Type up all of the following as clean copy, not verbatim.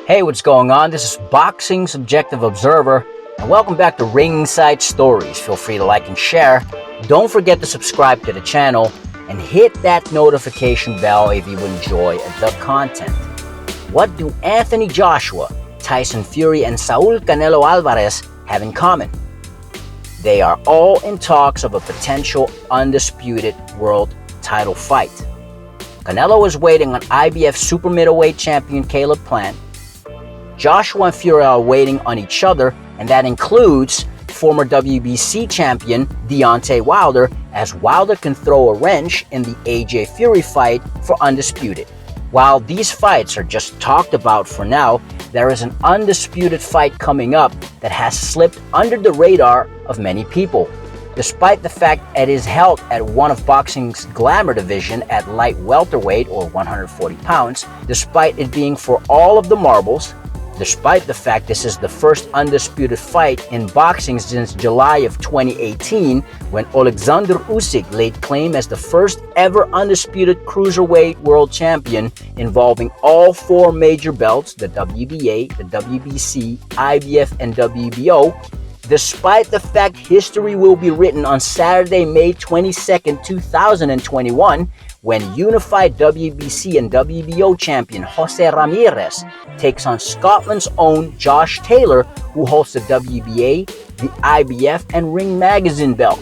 Hey, what's going on? This is Boxing Subjective Observer, and welcome back to Ringside Stories. Feel free to like and share. Don't forget to subscribe to the channel and hit that notification bell if you enjoy the content. What do Anthony Joshua, Tyson Fury, and Saul Canelo Alvarez have in common? They are all in talks of a potential undisputed world title fight. Canelo is waiting on IBF Super Middleweight champion Caleb Plant. Joshua and Fury are waiting on each other, and that includes former WBC champion Deontay Wilder, as Wilder can throw a wrench in the AJ Fury fight for Undisputed. While these fights are just talked about for now, there is an undisputed fight coming up that has slipped under the radar of many people. Despite the fact it is held at one of boxing's glamour division at light welterweight or 140 pounds, despite it being for all of the marbles, despite the fact this is the first undisputed fight in boxing since July of 2018, when Alexander Usyk laid claim as the first ever undisputed cruiserweight world champion involving all four major belts, the WBA, the WBC, IBF, and WBO. Despite the fact history will be written on Saturday, May 22nd, 2021, when unified WBC and WBO champion Jose Ramirez takes on Scotland's own Josh Taylor, who holds the WBA, the IBF, and Ring Magazine belt,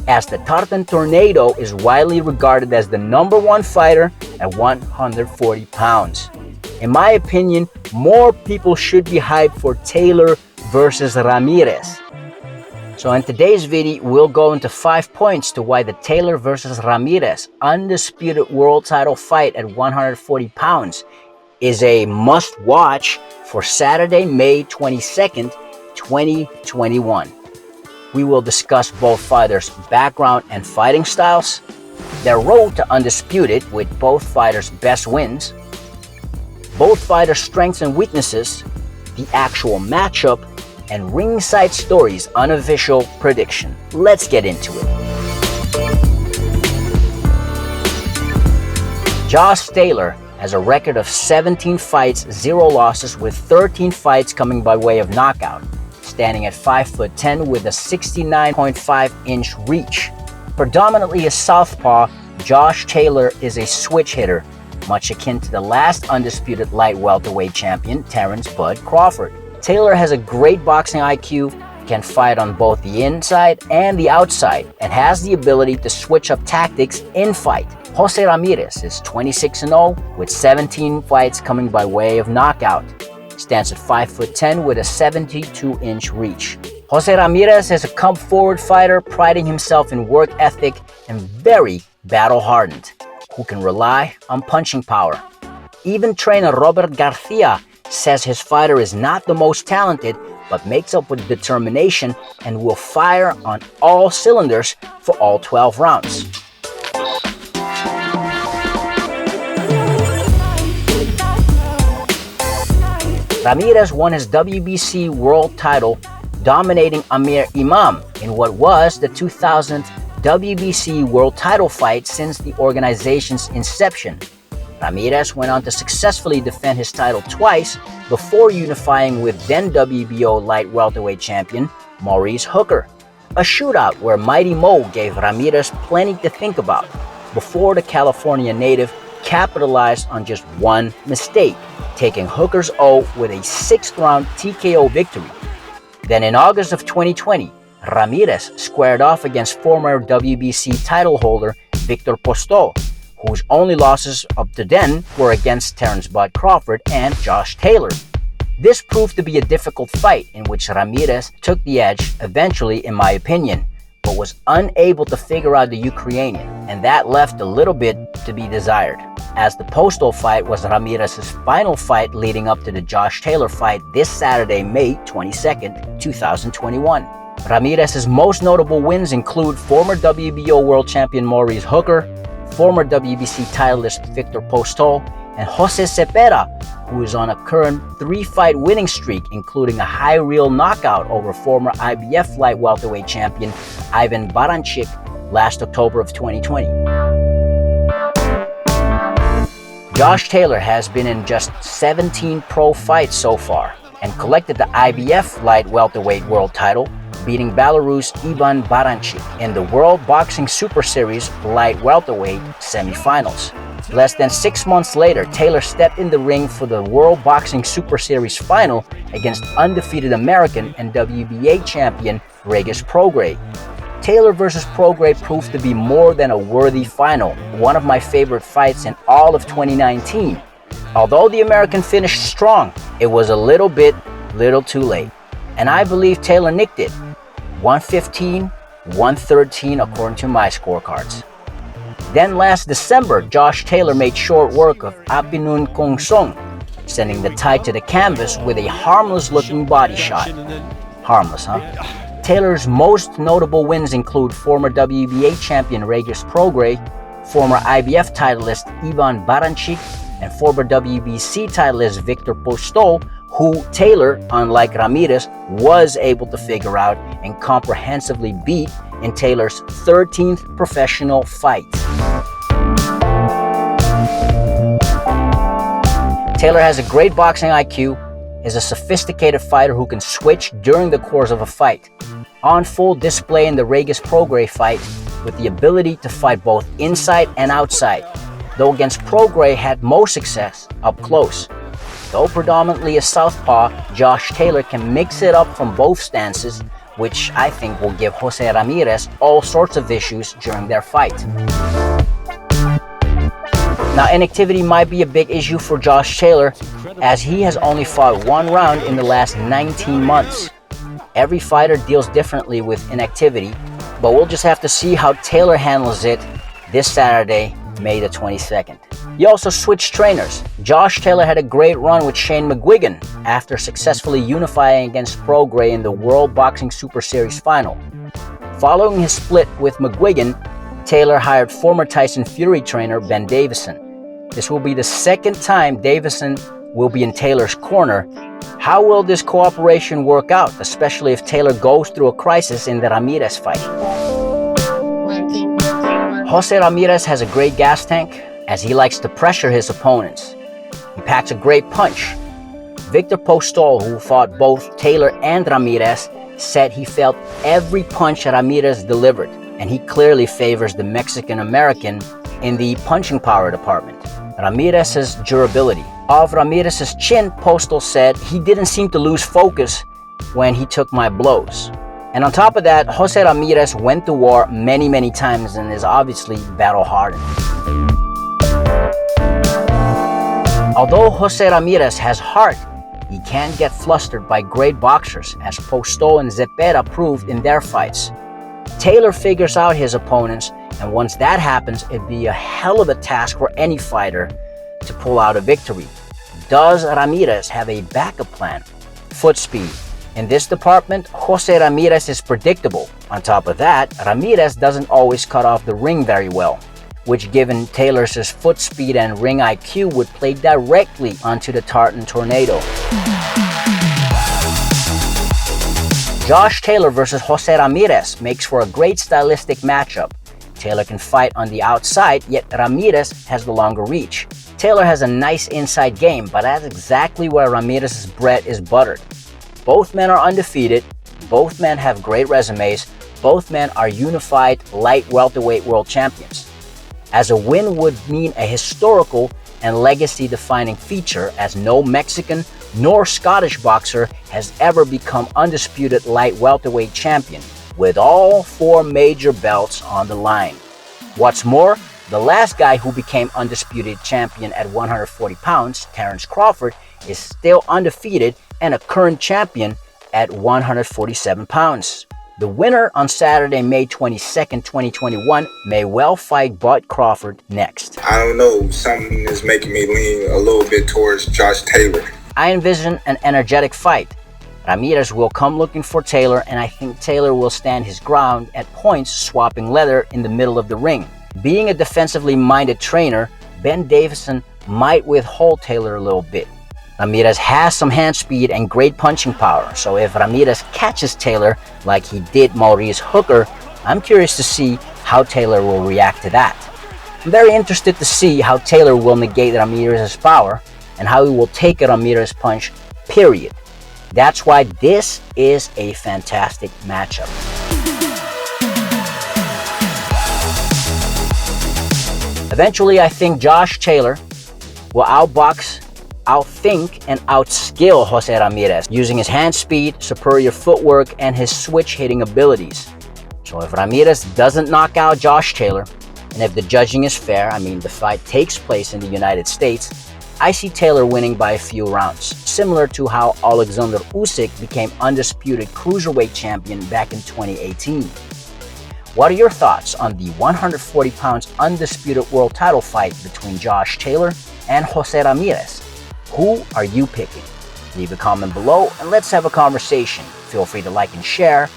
as the Tartan Tornado is widely regarded as the #1 fighter at 140 pounds. In my opinion, more people should be hyped for Taylor versus Ramirez. So in today's video, we'll go into 5 points to why the Taylor versus Ramirez undisputed world title fight at 140 pounds is a must-watch for Saturday, May 22nd, 2021. We will discuss both fighters' background and fighting styles, their road to undisputed with both fighters' best wins, both fighters' strengths and weaknesses, the actual matchup, and Ringside Stories' unofficial prediction. Let's get into it. Josh Taylor has a record of 17 fights, 0 losses, with 13 fights coming by way of knockout, standing at 5'10" with a 69.5-inch reach. Predominantly a southpaw, Josh Taylor is a switch hitter, much akin to the last undisputed light welterweight champion, Terrence "Bud" Crawford. Taylor has a great boxing IQ, can fight on both the inside and the outside, and has the ability to switch up tactics in fight. Jose Ramirez is 26-0 with 17 fights coming by way of knockout. Stands at 5'10" with a 72-inch reach. Jose Ramirez is a come-forward fighter, priding himself in work ethic and very battle-hardened, who can rely on punching power. Even trainer Robert Garcia says his fighter is not the most talented, but makes up with determination and will fire on all cylinders for all 12 rounds. Ramirez won his WBC world title, dominating Amir Imam in what was the 2000th WBC world title fight since the organization's inception. Ramirez went on to successfully defend his title twice before unifying with then WBO light welterweight champion Maurice Hooker. A shootout where Mighty Mo gave Ramirez plenty to think about before the California native capitalized on just one mistake, taking Hooker's O with a 6th-round TKO victory. Then in August of 2020, Ramirez squared off against former WBC title holder Victor Postol, whose only losses up to then were against Terrence "Bud" Crawford and Josh Taylor. This proved to be a difficult fight in which Ramirez took the edge eventually, in my opinion, but was unable to figure out the Ukrainian, and that left a little bit to be desired, as the Postol fight was Ramirez's final fight leading up to the Josh Taylor fight this Saturday, May 22nd, 2021. Ramirez's most notable wins include former WBO world champion Maurice Hooker, former WBC titleist Victor Postol, and Jose Cepeda, who is on a current 3-fight winning streak, including a high reel knockout over former IBF light welterweight champion Ivan Baranchyk last October of 2020. Josh Taylor has been in just 17 pro fights so far and collected the IBF light welterweight world title, beating Belarus' Ivan Baranchyk in the World Boxing Super Series light welterweight semifinals. Less than 6 months later, Taylor stepped in the ring for the World Boxing Super Series final against undefeated American and WBA champion Regis Prograis. Taylor vs. Prograis proved to be more than a worthy final, one of my favorite fights in all of 2019. Although the American finished strong, it was a little too late. And I believe Taylor nicked it. 115, 113 according to my scorecards. Then last December, Josh Taylor made short work of Apinun Kongsong, sending the Thai to the canvas with a harmless-looking body shot. Harmless, huh? Taylor's most notable wins include former WBA champion Regis Prograis, former IBF titleist Ivan Baranchyk, and former WBC titleist Victor Postol, who Taylor, unlike Ramirez, was able to figure out and comprehensively beat in Taylor's 13th professional fight. Taylor has a great boxing IQ, is a sophisticated fighter who can switch during the course of a fight. On full display in the Regis Prograis fight, with the ability to fight both inside and outside, though against Prograis had most success up close. Though predominantly a southpaw, Josh Taylor can mix it up from both stances, which I think will give Jose Ramirez all sorts of issues during their fight. Now, inactivity might be a big issue for Josh Taylor, as he has only fought one round in the last 19 months. Every fighter deals differently with inactivity, but we'll just have to see how Taylor handles it this Saturday, May the 22nd. He also switched trainers. Josh Taylor had a great run with Shane McGuigan after successfully unifying against Prograis in the World Boxing Super Series final. Following his split with McGuigan, Taylor hired former Tyson Fury trainer Ben Davison. This will be the second time Davison will be in Taylor's corner. How will this cooperation work out, especially if Taylor goes through a crisis in the Ramirez fight? Jose Ramirez has a great gas tank, as he likes to pressure his opponents. He packs a great punch. Victor Postol, who fought both Taylor and Ramirez, said he felt every punch Ramirez delivered, and he clearly favors the Mexican-American in the punching power department. Ramirez's durability. Of Ramirez's chin, Postol said he didn't seem to lose focus when he took my blows. And on top of that, Jose Ramirez went to war many times and is obviously battle-hardened. Although Jose Ramirez has heart, he can get flustered by great boxers, as Postol and Zepeda proved in their fights. Taylor figures out his opponents, and once that happens, it'd be a hell of a task for any fighter to pull out a victory. Does Ramirez have a backup plan? Foot speed. In this department, Jose Ramirez is predictable. On top of that, Ramirez doesn't always cut off the ring very well, which given Taylor's foot speed and ring IQ would play directly onto the Tartan Tornado. Josh Taylor versus Jose Ramirez makes for a great stylistic matchup. Taylor can fight on the outside, yet Ramirez has the longer reach. Taylor has a nice inside game, but that's exactly where Ramirez's bread is buttered. Both men are undefeated, both men have great resumes, both men are unified light welterweight world champions. As a win would mean a historical and legacy-defining feature, as no Mexican nor Scottish boxer has ever become undisputed light welterweight champion, with all 4 major belts on the line. What's more, the last guy who became undisputed champion at 140 pounds, Terence Crawford, is still undefeated and a current champion at 147 pounds. The winner on Saturday, May 22nd, 2021, may well fight Bud Crawford next. I don't know, something is making me lean a little bit towards Josh Taylor. I envision an energetic fight. Ramirez will come looking for Taylor, and I think Taylor will stand his ground at points, swapping leather in the middle of the ring. Being a defensively minded trainer, Ben Davison might withhold Taylor a little bit. Ramirez has some hand speed and great punching power, so if Ramirez catches Taylor like he did Maurice Hooker, I'm curious to see how Taylor will react to that. I'm very interested to see how Taylor will negate Ramirez's power and how he will take a Ramirez punch, period. That's why this is a fantastic matchup. Eventually, I think Josh Taylor will outthink and outskill Jose Ramirez using his hand speed, superior footwork, and his switch hitting abilities. So if Ramirez doesn't knock out Josh Taylor, and if the judging is fair, I mean the fight takes place in the United States, I see Taylor winning by a few rounds, similar to how Alexander Usyk became undisputed cruiserweight champion back in 2018. What are your thoughts on the 140 pounds undisputed world title fight between Josh Taylor and Jose Ramirez? Who are you picking? Leave a comment below and let's have a conversation. Feel free to like and share.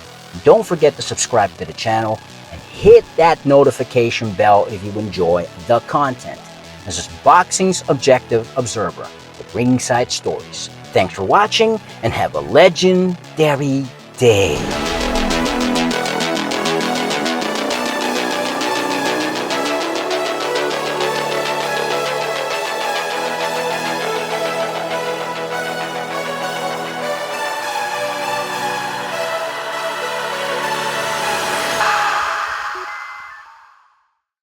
Don't forget to subscribe to the channel and hit that notification bell if you enjoy the content. This is Boxing's Objective Observer with Ringside Stories. Thanks for watching and have a legendary day.